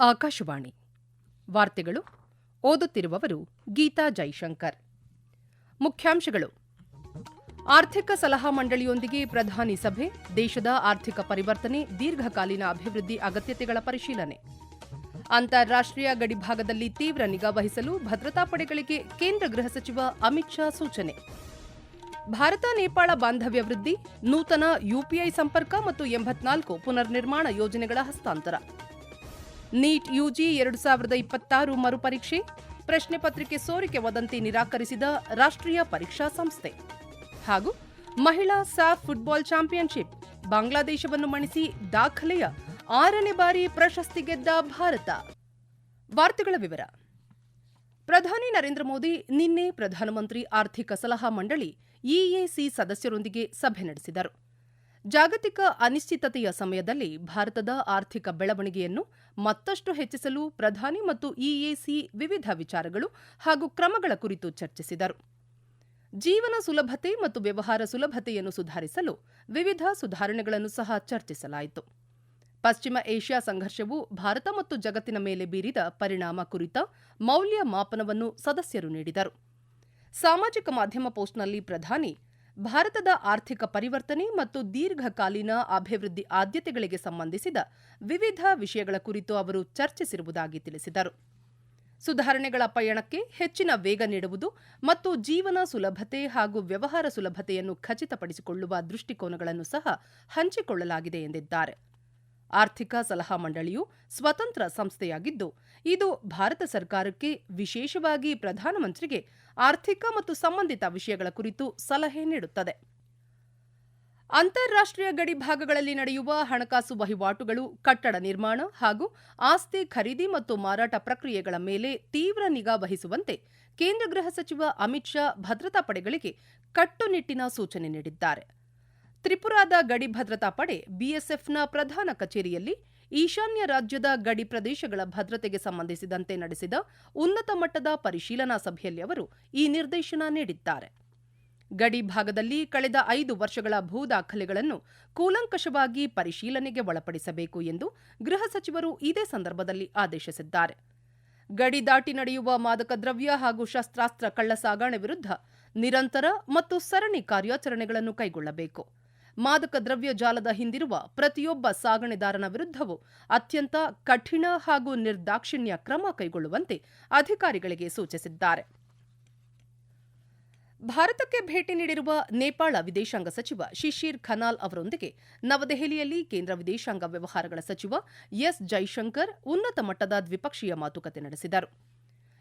ಆಕಾಶವಾಣಿ ವಾರ್ತೆಗಳು ಓದುತ್ತಿರುವವರು ಗೀತಾ ಜೈಶಂಕರ್. ಮುಖ್ಯಾಂಶಗಳು: ಆರ್ಥಿಕ ಸಲಹಾ ಮಂಡಳಿಯೊಂದಿಗೆ ಪ್ರಧಾನಿ ಸಭೆ, ದೇಶದ ಆರ್ಥಿಕ ಪರಿವರ್ತನೆ, ದೀರ್ಘಕಾಲೀನ ಅಭಿವೃದ್ಧಿ ಅಗತ್ಯತೆಗಳ ಪರಿಶೀಲನೆ. ಅಂತಾರಾಷ್ಟೀಯ ಗಡಿಭಾಗದಲ್ಲಿ ತೀವ್ರ ನಿಗಾ ವಹಿಸಲು ಭದ್ರತಾ ಪಡೆಗಳಿಗೆ ಕೇಂದ್ರ ಗೃಹ ಸಚಿವ ಅಮಿತ್ ಶಾ ಸೂಚನೆ. ಭಾರತ ನೇಪಾಳ ಬಾಂಧವ್ಯ ವೃದ್ಧಿ, ನೂತನ ಯುಪಿಐ ಸಂಪರ್ಕ ಮತ್ತು 84 ಪುನರ್ನಿರ್ಮಾಣ ಯೋಜನೆಗಳ ಹಸ್ತಾಂತರ. ನೀಟ್ ಯುಜಿ 2026 ಮರುಪರೀಕ್ಷೆ, ಪ್ರಶ್ನೆ ಪತ್ರಿಕೆ ಸೋರಿಕೆ ವದಂತಿ ನಿರಾಕರಿಸಿದ ರಾಷ್ಟ್ರೀಯ ಪರೀಕ್ಷಾ ಸಂಸ್ಥೆ. ಹಾಗೂ ಮಹಿಳಾ ಸ್ಯಾಫ್ ಫುಟ್ಬಾಲ್ ಚಾಂಪಿಯನ್ಶಿಪ್, ಬಾಂಗ್ಲಾದೇಶವನ್ನು ಮಣಿಸಿ ದಾಖಲೆಯ 6ನೇ ಬಾರಿ ಪ್ರಶಸ್ತಿ ಗೆದ್ದ ಭಾರತ. ವಾರ್ತೆಗಳ ವಿವರ. ಪ್ರಧಾನಿ ನರೇಂದ್ರ ಮೋದಿ ನಿನ್ನೆ ಪ್ರಧಾನಮಂತ್ರಿ ಆರ್ಥಿಕ ಸಲಹಾ ಮಂಡಳಿ ಇಎಸಿ ಸದಸ್ಯರೊಂದಿಗೆ ಸಭೆ ನಡೆಸಿದರು. ಜಾಗತಿಕ ಅನಿಶ್ಚಿತತೆಯ ಸಮಯದಲ್ಲಿ ಭಾರತದ ಆರ್ಥಿಕ ಬೆಳವಣಿಗೆಯನ್ನು ಮತ್ತಷ್ಟು ಹೆಚ್ಚಿಸಲು ಪ್ರಧಾನಿ ಮತ್ತು ಇಎಸಿ ವಿವಿಧ ವಿಚಾರಗಳು ಹಾಗೂ ಕ್ರಮಗಳ ಕುರಿತು ಚರ್ಚಿಸಿದರು. ಜೀವನ ಸುಲಭತೆ ಮತ್ತು ವ್ಯವಹಾರ ಸುಲಭತೆಯನ್ನು ಸುಧಾರಿಸಲು ವಿವಿಧ ಸುಧಾರಣೆಗಳನ್ನು ಸಹ ಚರ್ಚಿಸಲಾಯಿತು. ಪಶ್ಚಿಮ ಏಷ್ಯಾ ಸಂಘರ್ಷವು ಭಾರತ ಮತ್ತು ಜಗತ್ತಿನ ಮೇಲೆ ಬೀರಿದ ಪರಿಣಾಮ ಕುರಿತ ಮೌಲ್ಯ ಮಾಪನವನ್ನು ಸದಸ್ಯರು ನೀಡಿದರು. ಸಾಮಾಜಿಕ ಮಾಧ್ಯಮ ಪೋಸ್ಟ್ನಲ್ಲಿ ಪ್ರಧಾನಿ ಭಾರತದ ಆರ್ಥಿಕ ಪರಿವರ್ತನೆ ಮತ್ತು ದೀರ್ಘಕಾಲೀನ ಅಭಿವೃದ್ಧಿ ಆದ್ಯತೆಗಳಿಗೆ ಸಂಬಂಧಿಸಿದ ವಿವಿಧ ವಿಷಯಗಳ ಕುರಿತು ಅವರು ಚರ್ಚಿಸಿರುವುದಾಗಿ ತಿಳಿಸಿದರು. ಸುಧಾರಣೆಗಳ ಪಯಣಕ್ಕೆ ಹೆಚ್ಚಿನ ವೇಗ ನೀಡುವುದು ಮತ್ತು ಜೀವನ ಸುಲಭತೆ ಹಾಗೂ ವ್ಯವಹಾರ ಸುಲಭತೆಯನ್ನು ಖಚಿತಪಡಿಸಿಕೊಳ್ಳುವ ದೃಷ್ಟಿಕೋನಗಳನ್ನು ಸಹ ಹಂಚಿಕೊಳ್ಳಲಾಗಿದೆ ಎಂದಿದ್ದಾರೆ. ಆರ್ಥಿಕ ಸಲಹಾ ಮಂಡಳಿಯು ಸ್ವತಂತ್ರ ಸಂಸ್ಥೆಯಾಗಿದ್ದು, ಇದು ಭಾರತ ಸರ್ಕಾರಕ್ಕೆ, ವಿಶೇಷವಾಗಿ ಪ್ರಧಾನಮಂತ್ರಿಗೆ ಆರ್ಥಿಕ ಮತ್ತು ಸಂಬಂಧಿತ ವಿಷಯಗಳ ಕುರಿತು ಸಲಹೆ ನೀಡುತ್ತದೆ. ಅಂತಾರಾಷ್ಟೀಯ ಗಡಿ ಭಾಗಗಳಲ್ಲಿ ನಡೆಯುವ ಹಣಕಾಸು ವಹಿವಾಟುಗಳು, ಕಟ್ಟಡ ನಿರ್ಮಾಣ ಹಾಗೂ ಆಸ್ತಿ ಖರೀದಿ ಮತ್ತು ಮಾರಾಟ ಪ್ರಕ್ರಿಯೆಗಳ ಮೇಲೆ ತೀವ್ರ ನಿಗಾ ವಹಿಸುವಂತೆ ಕೇಂದ್ರ ಗೃಹ ಸಚಿವ ಅಮಿತ್ ಶಾ ಭದ್ರತಾ ಪಡೆಗಳಿಗೆ ಕಟ್ಟುನಿಟ್ಟಿನ ಸೂಚನೆ ನೀಡಿದ್ದಾರೆ. ತ್ರಿಪುರಾದ ಗಡಿ ಭದ್ರತಾ ಪಡೆ ಬಿಎಸ್ಎಫ್ನ ಪ್ರಧಾನ ಕಚೇರಿಯಲ್ಲಿ ಈಶಾನ್ಯ ರಾಜ್ಯದ ಗಡಿ ಪ್ರದೇಶಗಳ ಭದ್ರತೆಗೆ ಸಂಬಂಧಿಸಿದಂತೆ ನಡೆಸಿದ ಉನ್ನತ ಮಟ್ಟದ ಪರಿಶೀಲನಾ ಸಭೆಯಲ್ಲಿ ಅವರು ಈ ನಿರ್ದೇಶನ ನೀಡಿದ್ದಾರೆ. ಗಡಿ ಭಾಗದಲ್ಲಿ ಕಳೆದ 5 ವರ್ಷಗಳ ಭೂ ದಾಖಲೆಗಳನ್ನು ಕೂಲಂಕಷವಾಗಿ ಪರಿಶೀಲನೆಗೆ ಒಳಪಡಿಸಬೇಕು ಎಂದು ಗೃಹ ಸಚಿವರು ಇದೇ ಸಂದರ್ಭದಲ್ಲಿ ಆದೇಶಿಸಿದ್ದಾರೆ. ಗಡಿ ದಾಟಿ ನಡೆಯುವ ಮಾದಕ ದ್ರವ್ಯ ಹಾಗೂ ಶಸ್ತ್ರಾಸ್ತ್ರ ಕಳ್ಳಸಾಗಣೆ ವಿರುದ್ಧ ನಿರಂತರ ಮತ್ತು ಸರಣಿ ಕಾರ್ಯಾಚರಣೆಗಳನ್ನು ಕೈಗೊಳ್ಳಬೇಕು. ಮಾದಕ ದ್ರವ್ಯ ಜಾಲದ ಹಿಂದಿರುವ ಪ್ರತಿಯೊಬ್ಬ ಸಾಗಣೆದಾರನ ವಿರುದ್ಧವೂ ಅತ್ಯಂತ ಕಠಿಣ ಹಾಗೂ ನಿರ್ದಾಕ್ಷಿಣ್ಯ ಕ್ರಮ ಕೈಗೊಳ್ಳುವಂತೆ ಅಧಿಕಾರಿಗಳಿಗೆ ಸೂಚಿಸಿದ್ದಾರೆ. ಭಾರತಕ್ಕೆ ಭೇಟಿ ನೀಡಿರುವ ನೇಪಾಳ ವಿದೇಶಾಂಗ ಸಚಿವ ಶಿಶಿರ್ ಖನಾಲ್ ಅವರೊಂದಿಗೆ ನವದೆಹಲಿಯಲ್ಲಿ ಕೇಂದ್ರ ವಿದೇಶಾಂಗ ವ್ಯವಹಾರಗಳ ಸಚಿವ ಎಸ್ ಜೈಶಂಕರ್ ಉನ್ನತ ಮಟ್ಟದ ದ್ವಿಪಕ್ಷೀಯ ಮಾತುಕತೆ ನಡೆಸಿದರು.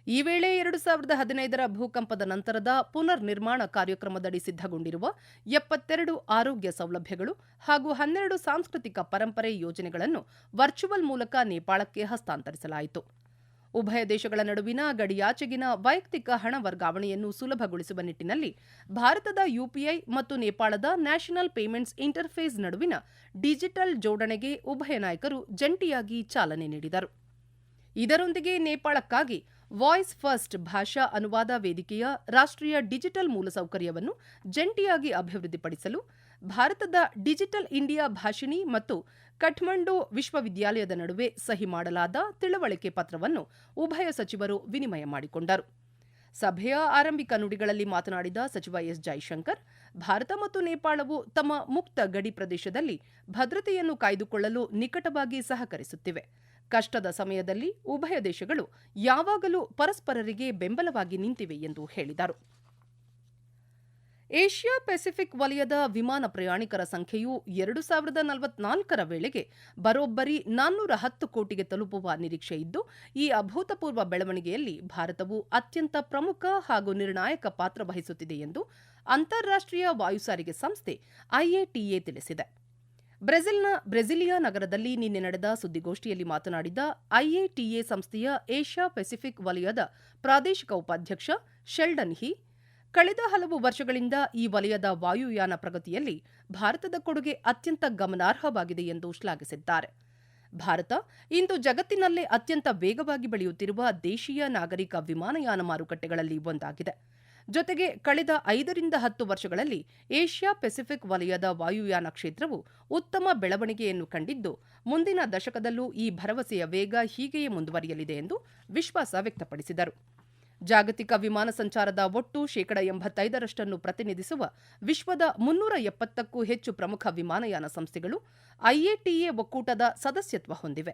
ಈ ವೇಳೆ 2015ರ ಭೂಕಂಪದ ನಂತರದ ಪುನರ್ ನಿರ್ಮಾಣ ಕಾರ್ಯಕ್ರಮದಡಿ ಸಿದ್ದಗೊಂಡಿರುವ 72 ಆರೋಗ್ಯ ಸೌಲಭ್ಯಗಳು ಹಾಗೂ 12 ಸಾಂಸ್ಕೃತಿಕ ಪರಂಪರೆ ಯೋಜನೆಗಳನ್ನು ವರ್ಚುವಲ್ ಮೂಲಕ ನೇಪಾಳಕ್ಕೆ ಹಸ್ತಾಂತರಿಸಲಾಯಿತು. ಉಭಯ ದೇಶಗಳ ನಡುವಿನ ಗಡಿಯಾಚೆಗಿನ ವೈಯಕ್ತಿಕ ಹಣ ವರ್ಗಾವಣೆಯನ್ನು ಸುಲಭಗೊಳಿಸುವ ನಿಟ್ಟಿನಲ್ಲಿ ಭಾರತದ ಯುಪಿಐ ಮತ್ತು ನೇಪಾಳದ ನ್ಯಾಷನಲ್ ಪೇಮೆಂಟ್ಸ್ ಇಂಟರ್ಫೇಸ್ ನಡುವಿನ ಡಿಜಿಟಲ್ ಜೋಡಣೆಗೆ ಉಭಯ ನಾಯಕರು ಜಂಟಿಯಾಗಿ ಚಾಲನೆ ನೀಡಿದರು. ಇದರೊಂದಿಗೆ ನೇಪಾಳಕ್ಕಾಗಿ ವಾಯ್ಸ್ ಫಸ್ಟ್ ಭಾಷಾ ಅನುವಾದ ವೇದಿಕೆಯ ರಾಷ್ಟ್ರೀಯ ಡಿಜಿಟಲ್ ಮೂಲಸೌಕರ್ಯವನ್ನು ಜಂಟಿಯಾಗಿ ಅಭಿವೃದ್ಧಿಪಡಿಸಲು ಭಾರತದ ಡಿಜಿಟಲ್ ಇಂಡಿಯಾ ಭಾಷಿಣಿ ಮತ್ತು ಕಠ್ಮಂಡು ವಿಶ್ವವಿದ್ಯಾಲಯದ ನಡುವೆ ಸಹಿ ಮಾಡಲಾದ ತಿಳುವಳಿಕೆ ಪತ್ರವನ್ನು ಉಭಯ ಸಚಿವರು ವಿನಿಮಯ ಮಾಡಿಕೊಂಡರು. ಸಭೆಯ ಆರಂಭಿಕ ನುಡಿಗಳಲ್ಲಿ ಮಾತನಾಡಿದ ಸಚಿವ ಎಸ್ ಜೈಶಂಕರ್, ಭಾರತ ಮತ್ತು ನೇಪಾಳವು ತಮ್ಮ ಮುಕ್ತ ಗಡಿ ಪ್ರದೇಶದಲ್ಲಿ ಭದ್ರತೆಯನ್ನು ಕಾಯ್ದುಕೊಳ್ಳಲು ನಿಕಟವಾಗಿ ಸಹಕರಿಸುತ್ತಿವೆ. ಕಷ್ಟದ ಸಮಯದಲ್ಲಿ ಉಭಯ ದೇಶಗಳು ಯಾವಾಗಲೂ ಪರಸ್ಪರರಿಗೆ ಬೆಂಬಲವಾಗಿ ನಿಂತಿವೆ ಎಂದು ಹೇಳಿದರು. ಏಷ್ಯಾ ಪೆಸಿಫಿಕ್ ವಲಯದ ವಿಮಾನ ಪ್ರಯಾಣಿಕರ ಸಂಖ್ಯೆಯು 2044ರ ವೇಳೆಗೆ ಬರೋಬ್ಬರಿ 410 ಕೋಟಿಗೆ ತಲುಪುವ ನಿರೀಕ್ಷೆ ಇದ್ದು, ಈ ಅಭೂತಪೂರ್ವ ಬೆಳವಣಿಗೆಯಲ್ಲಿ ಭಾರತವು ಅತ್ಯಂತ ಪ್ರಮುಖ ಹಾಗೂ ನಿರ್ಣಾಯಕ ಪಾತ್ರ ವಹಿಸುತ್ತಿದೆ ಎಂದು ಅಂತಾರಾಷ್ಟೀಯ ವಾಯುಸಾರಿಗೆ ಸಂಸ್ಥೆ ಐಎಟಿಎ ತಿಳಿಸಿದೆ. ಬ್ರೆಸಿಲಿಯಾ ನಗರದಲ್ಲಿ ನಿನ್ನೆ ನಡೆದ ಸುದ್ದಿಗೋಷ್ಠಿಯಲ್ಲಿ ಮಾತನಾಡಿದ ಐಎಟಿಎ ಸಂಸ್ಥೆಯ ಏಷ್ಯಾ ಪೆಸಿಫಿಕ್ ವಲಯದ ಪ್ರಾದೇಶಿಕ ಉಪಾಧ್ಯಕ್ಷ ಶೆಲ್ಡನ್ ಹಿ, ಕಳೆದ ಹಲವು ವರ್ಷಗಳಿಂದ ಈ ವಲಯದ ವಾಯುಯಾನ ಪ್ರಗತಿಯಲ್ಲಿ ಭಾರತದ ಕೊಡುಗೆ ಅತ್ಯಂತ ಗಮನಾರ್ಹವಾಗಿದೆ ಎಂದು ಶ್ಲಾಘಿಸಿದ್ದಾರೆ. ಭಾರತ ಇಂದು ಜಗತ್ತಿನಲ್ಲೇ ಅತ್ಯಂತ ವೇಗವಾಗಿ ಬೆಳೆಯುತ್ತಿರುವ ದೇಶೀಯ ನಾಗರಿಕ ವಿಮಾನಯಾನ ಮಾರುಕಟ್ಟೆಗಳಲ್ಲಿ ಒಂದಾಗಿದೆ. ಜೊತೆಗೆ ಕಳೆದ 5-10 ವರ್ಷಗಳಲ್ಲಿ ಏಷ್ಯಾ ಪೆಸಿಫಿಕ್ ವಲಯದ ವಾಯುಯಾನ ಕ್ಷೇತ್ರವು ಉತ್ತಮ ಬೆಳವಣಿಗೆಯನ್ನು ಕಂಡಿದ್ದು, ಮುಂದಿನ ದಶಕದಲ್ಲೂ ಈ ಭರವಸೆಯ ವೇಗ ಹೀಗೆಯೇ ಮುಂದುವರಿಯಲಿದೆ ಎಂದು ವಿಶ್ವಾಸ ವ್ಯಕ್ತಪಡಿಸಿದರು. ಜಾಗತಿಕ ವಿಮಾನ ಸಂಚಾರದ ಒಟ್ಟು 85% ಪ್ರತಿನಿಧಿಸುವ ವಿಶ್ವದ 370ಕ್ಕೂ ಹೆಚ್ಚು ಪ್ರಮುಖ ವಿಮಾನಯಾನ ಸಂಸ್ಥೆಗಳು ಐಎಟಿಎ ಒಕ್ಕೂಟದ ಸದಸ್ಯತ್ವ ಹೊಂದಿವೆ.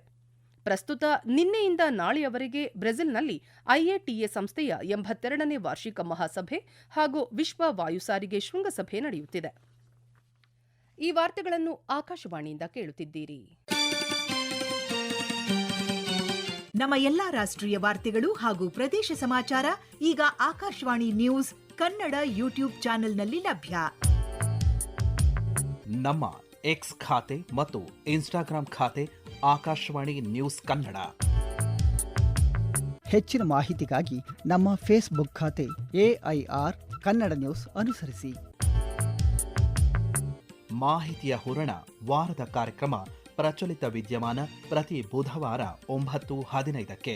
ಪ್ರಸ್ತುತ ನಿನ್ನೆಯಿಂದ ನಾಳೆಯವರೆಗೆ ಬ್ರೆಜಿಲ್ನಲ್ಲಿ ಐಎಟಿಎ ಸಂಸ್ಥೆಯ 82ನೇ ವಾರ್ಷಿಕ ಮಹಾಸಭೆ ಹಾಗೂ ವಿಶ್ವ ವಾಯು ಸಾರಿಗೆ ಶೃಂಗಸಭೆ ನಡೆಯುತ್ತಿದೆ. ಈ ವಾರ್ತೆಗಳನ್ನು ಆಕಾಶವಾಣಿಯಿಂದ ಕೇಳುತ್ತಿದ್ದೀರಿ. ನಮ್ಮ ಎಲ್ಲಾ ರಾಷ್ಟ್ರೀಯ ವಾರ್ತೆಗಳು ಹಾಗೂ ಪ್ರದೇಶ ಸಮಾಚಾರ ಈಗ ಆಕಾಶವಾಣಿ ನ್ಯೂಸ್ ಕನ್ನಡ ಯೂಟ್ಯೂಬ್ ಚಾನೆಲ್ನಲ್ಲಿ ಲಭ್ಯ. ನಮ್ಮ ಎಕ್ಸ್ ಖಾತೆ ಮತ್ತು ಇನ್ಸ್ಟಾಗ್ರಾಂ ಖಾತೆ ಆಕಾಶವಾಣಿ ನ್ಯೂಸ್ ಕನ್ನಡ. ಹೆಚ್ಚಿನ ಮಾಹಿತಿಗಾಗಿ ನಮ್ಮ ಫೇಸ್ಬುಕ್ ಖಾತೆ AIR ಕನ್ನಡ ನ್ಯೂಸ್ ಅನುಸರಿಸಿ. ಮಾಹಿತಿಯ ಹೂರಣ ವಾರದ ಕಾರ್ಯಕ್ರಮ ಪ್ರಚಲಿತ ವಿದ್ಯಮಾನ ಪ್ರತಿ ಬುಧವಾರ 9:15ಕ್ಕೆ.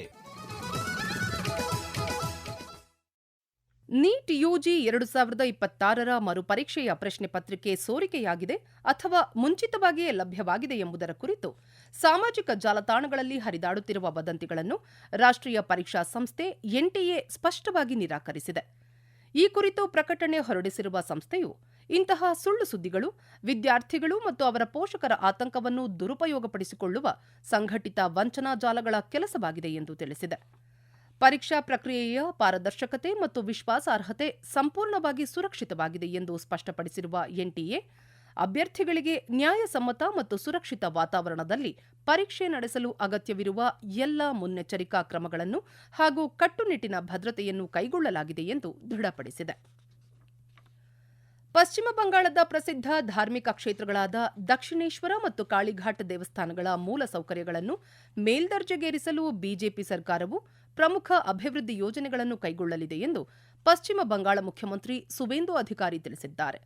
ನೀಟ್ ಯುಜಿ 2026ರ ಮರುಪರೀಕ್ಷೆಯ ಪ್ರಶ್ನೆ ಪತ್ರಿಕೆ ಸೋರಿಕೆಯಾಗಿದೆ ಅಥವಾ ಮುಂಚಿತವಾಗಿಯೇ ಲಭ್ಯವಾಗಿದೆ ಎಂಬುದರ ಕುರಿತು ಸಾಮಾಜಿಕ ಜಾಲತಾಣಗಳಲ್ಲಿ ಹರಿದಾಡುತ್ತಿರುವ ವದಂತಿಗಳನ್ನು ರಾಷ್ಟ್ರೀಯ ಪರೀಕ್ಷಾ ಸಂಸ್ಥೆ NTA ಸ್ಪಷ್ಟವಾಗಿ ನಿರಾಕರಿಸಿದೆ. ಈ ಕುರಿತು ಪ್ರಕಟಣೆ ಹೊರಡಿಸಿರುವ ಸಂಸ್ಥೆಯು ಇಂತಹ ಸುಳ್ಳು ಸುದ್ದಿಗಳು ವಿದ್ಯಾರ್ಥಿಗಳು ಮತ್ತು ಅವರ ಪೋಷಕರ ಆತಂಕವನ್ನು ದುರುಪಯೋಗಪಡಿಸಿಕೊಳ್ಳುವ ಸಂಘಟಿತ ವಂಚನಾ ಜಾಲಗಳ ಕೆಲಸವಾಗಿದೆ ಎಂದು ತಿಳಿಸಿದೆ. ಪರೀಕ್ಷಾ ಪ್ರಕ್ರಿಯೆಯ ಪಾರದರ್ಶಕತೆ ಮತ್ತು ವಿಶ್ವಾಸಾರ್ಹತೆ ಸಂಪೂರ್ಣವಾಗಿ ಸುರಕ್ಷಿತವಾಗಿದೆ ಎಂದು ಸ್ಪಷ್ಟಪಡಿಸಿರುವ NTA, ಅಭ್ಯರ್ಥಿಗಳಿಗೆ ನ್ಯಾಯಸಮ್ಮತ ಮತ್ತು ಸುರಕ್ಷಿತ ವಾತಾವರಣದಲ್ಲಿ ಪರೀಕ್ಷೆ ನಡೆಸಲು ಅಗತ್ಯವಿರುವ ಎಲ್ಲ ಮುನ್ನೆಚ್ಚರಿಕಾ ಕ್ರಮಗಳನ್ನು ಹಾಗೂ ಕಟ್ಟುನಿಟ್ಟಿನ ಭದ್ರತೆಯನ್ನು ಕೈಗೊಳ್ಳಲಾಗಿದೆ ಎಂದು ದೃಢಪಡಿಸಿದೆ. ಪಶ್ಚಿಮ ಬಂಗಾಳದ ಪ್ರಸಿದ್ಧ ಧಾರ್ಮಿಕ ಕ್ಷೇತ್ರಗಳಾದ ದಕ್ಷಿಣೇಶ್ವರ ಮತ್ತು ಕಾಳಿಘಾಟ್ ದೇವಸ್ಥಾನಗಳ ಮೂಲ ಸೌಕರ್ಯಗಳನ್ನು ಮೇಲ್ದರ್ಜೆಗೇರಿಸಲು ಬಿಜೆಪಿ ಸರ್ಕಾರವು ಪ್ರಮುಖ ಅಭಿವೃದ್ಧಿ ಯೋಜನೆಗಳನ್ನು ಕೈಗೊಳ್ಳಲಿದೆ ಎಂದು ಪಶ್ಚಿಮ ಬಂಗಾಳ ಮುಖ್ಯಮಂತ್ರಿ ಸುವೇಂದು ಅಧಿಕಾರಿ ತಿಳಿಸಿದ್ದಾರೆ.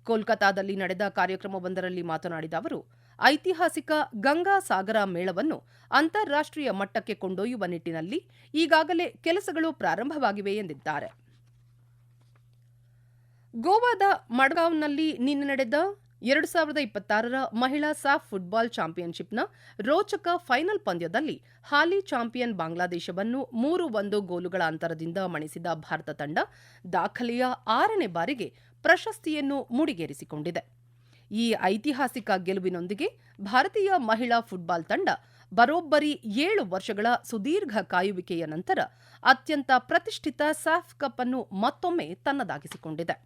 ಕೋಲ್ಕತಾದಲ್ಲಿ ನಡೆದ ಕಾರ್ಯಕ್ರಮವೊಂದರಲ್ಲಿ ಮಾತನಾಡಿದ ಅವರು, ಐತಿಹಾಸಿಕ ಗಂಗಾ ಸಾಗರ ಮೇಳವನ್ನು ಅಂತಾರಾಷ್ಟ್ರೀಯ ಮಟ್ಟಕ್ಕೆ ಕೊಂಡೊಯ್ಯುವ ನಿಟ್ಟಿನಲ್ಲಿ ಈಗಾಗಲೇ ಕೆಲಸಗಳು ಪ್ರಾರಂಭವಾಗಿವೆ ಎಂದಿದ್ದಾರೆ. ಗೋವಾದ ಮಡ್ಗಾವ್ನಲ್ಲಿ ನಿನ್ನೆ ನಡೆದ 2026ರ ಮಹಿಳಾ ಸಾಫ್ ಫುಟ್ಬಾಲ್ ಚಾಂಪಿಯನ್ಶಿಪ್ನ ರೋಚಕ ಫೈನಲ್ ಪಂದ್ಯದಲ್ಲಿ ಹಾಲಿ ಚಾಂಪಿಯನ್ ಬಾಂಗ್ಲಾದೇಶವನ್ನು 3-1 ಗೋಲುಗಳ ಅಂತರದಿಂದ ಮಣಿಸಿದ ಭಾರತ ತಂಡ ದಾಖಲೆಯ 6ನೇ ಬಾರಿಗೆ ಪ್ರಶಸ್ತಿಯನ್ನು ಮುಡಿಗೇರಿಸಿಕೊಂಡಿದೆ. ಈ ಐತಿಹಾಸಿಕ ಗೆಲುವಿನೊಂದಿಗೆ ಭಾರತೀಯ ಮಹಿಳಾ ಫುಟ್ಬಾಲ್ ತಂಡ ಬರೋಬ್ಬರಿ 7 ವರ್ಷಗಳ ಸುದೀರ್ಘ ಕಾಯುವಿಕೆಯ ನಂತರ ಅತ್ಯಂತ ಪ್ರತಿಷ್ಠಿತ ಸಾಫ್ ಕಪ್ ಅನ್ನು ಮತ್ತೊಮ್ಮೆ ತನ್ನದಾಗಿಸಿಕೊಂಡಿದೆ.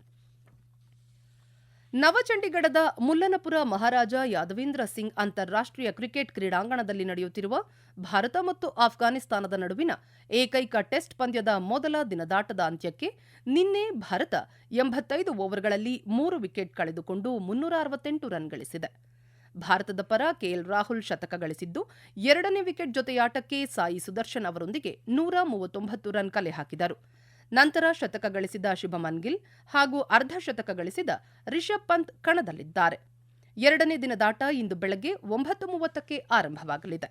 ನವಚಂಡೀಗಢದ ಮುಲ್ಲನಪುರ ಮಹಾರಾಜ ಯಾದವೇಂದ್ರ ಸಿಂಗ್ ಅಂತಾರಾಷ್ಟ್ರೀಯ ಕ್ರಿಕೆಟ್ ಕ್ರೀಡಾಂಗಣದಲ್ಲಿ ನಡೆಯುತ್ತಿರುವ ಭಾರತ ಮತ್ತು ಆಫ್ಘಾನಿಸ್ತಾನದ ನಡುವಿನ ಏಕೈಕ ಟೆಸ್ಟ್ ಪಂದ್ಯದ ಮೊದಲ ದಿನದಾಟದ ಅಂತ್ಯಕ್ಕೆ ನಿನ್ನೆ ಭಾರತ 85 ಓವರ್ಗಳಲ್ಲಿ 3 ವಿಕೆಟ್ ಕಳೆದುಕೊಂಡು 368 ರನ್ ಗಳಿಸಿದೆ. ಭಾರತದ ಪರ ಕೆಎಲ್ ರಾಹುಲ್ ಶತಕ ಗಳಿಸಿದ್ದು, 2ನೇ ವಿಕೆಟ್ ಜೊತೆಯಾಟಕ್ಕೆ ಸಾಯಿ ಸುದರ್ಶನ್ ಅವರೊಂದಿಗೆ 139 ರನ್ ಕಲೆ ಹಾಕಿದರು. ನಂತರ ಶತಕ ಗಳಿಸಿದ ಶುಭಮನ್ ಗಿಲ್ ಹಾಗೂ ಅರ್ಧ ಶತಕ ಗಳಿಸಿದ ರಿಷಬ್ ಪಂತ್ ಕಣದಲ್ಲಿದ್ದಾರೆ. 2ನೇ ದಿನದಾಟ ಇಂದು ಬೆಳಗ್ಗೆ 9:30ಕ್ಕೆ ಆರಂಭವಾಗಲಿದೆ.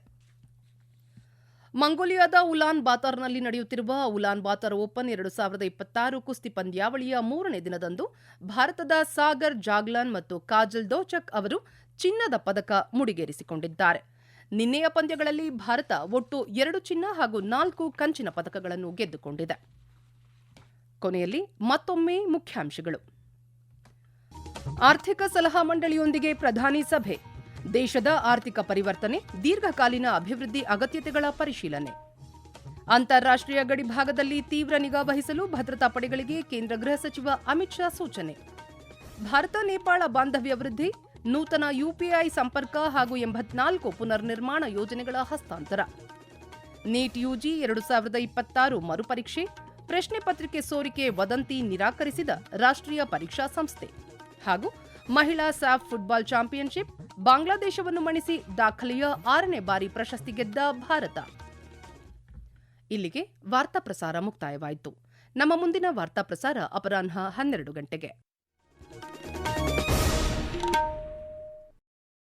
ಮಂಗೋಲಿಯಾದ ಉಲಾನ್ ಬಾತರ್ನಲ್ಲಿ ನಡೆಯುತ್ತಿರುವ ಉಲಾನ್ ಬಾತರ್ ಓಪನ್ 2026 ಕುಸ್ತಿ ಪಂದ್ಯಾವಳಿಯ 3ನೇ ದಿನದಂದು ಭಾರತದ ಸಾಗರ್ ಜಾಗ್ಲಾನ್ ಮತ್ತು ಕಾಜಲ್ ದೋಚಕ್ ಅವರು ಚಿನ್ನದ ಪದಕ ಮುಡಿಗೇರಿಸಿಕೊಂಡಿದ್ದಾರೆ. ನಿನ್ನೆಯ ಪಂದ್ಯಗಳಲ್ಲಿ ಭಾರತ ಒಟ್ಟು 2 ಚಿನ್ನ ಹಾಗೂ 4 ಕಂಚಿನ ಪದಕಗಳನ್ನು ಗೆದ್ದುಕೊಂಡಿದೆ. ಕೊನೆಯಲ್ಲಿ ಮತ್ತೊಮ್ಮೆ ಮುಖ್ಯಾಂಶಗಳು. ಆರ್ಥಿಕ ಸಲಹಾ ಮಂಡಳಿಯೊಂದಿಗೆ ಪ್ರಧಾನಿ ಸಭೆ. ದೇಶದ ಆರ್ಥಿಕ ಪರಿವರ್ತನೆ, ದೀರ್ಘಕಾಲೀನ ಅಭಿವೃದ್ಧಿ ಅಗತ್ಯತೆಗಳ ಪರಿಶೀಲನೆ. ಅಂತಾರಾಷ್ಟ್ರೀಯ ಗಡಿಭಾಗದಲ್ಲಿ ತೀವ್ರ ನಿಗಾ ವಹಿಸಲು ಭದ್ರತಾ ಪಡೆಗಳಿಗೆ ಕೇಂದ್ರ ಗೃಹ ಸಚಿವ ಅಮಿತ್ ಶಾ ಸೂಚನೆ. ಭಾರತ ನೇಪಾಳ ಬಾಂಧವ್ಯ ವೃದ್ಧಿ, ನೂತನ ಯುಪಿಐ ಸಂಪರ್ಕ ಹಾಗೂ 84 ಪುನರ್ನಿರ್ಮಾಣ ಯೋಜನೆಗಳ ಹಸ್ತಾಂತರ. ನೀಟ್ ಯುಜಿ 2026 ಮರುಪರೀಕ್ಷೆ, ಪ್ರಶ್ನೆ ಪತ್ರಿಕೆ ಸೋರಿಕೆ ವದಂತಿ ನಿರಾಕರಿಸಿದ ರಾಷ್ಟ್ರೀಯ ಪರೀಕ್ಷಾ ಸಂಸ್ಥೆ. ಹಾಗೂ ಮಹಿಳಾ ಸಾಫ್ ಫುಟ್ಬಾಲ್ ಚಾಂಪಿಯನ್ಶಿಪ್, ಬಾಂಗ್ಲಾದೇಶವನ್ನು ಮಣಿಸಿ ದಾಖಲೆಯ 6ನೇ ಬಾರಿ ಪ್ರಶಸ್ತಿ ಗೆದ್ದ ಭಾರತ. ಇಲ್ಲಿಗೆ ವಾರ್ತಾ ಪ್ರಸಾರ ಮುಕ್ತಾಯವಾಯಿತು. ನಮ್ಮ ಮುಂದಿನ ವಾರ್ತಾ ಪ್ರಸಾರ ಅಪರಾಹ್ನ 12 ಗಂಟೆಗೆ.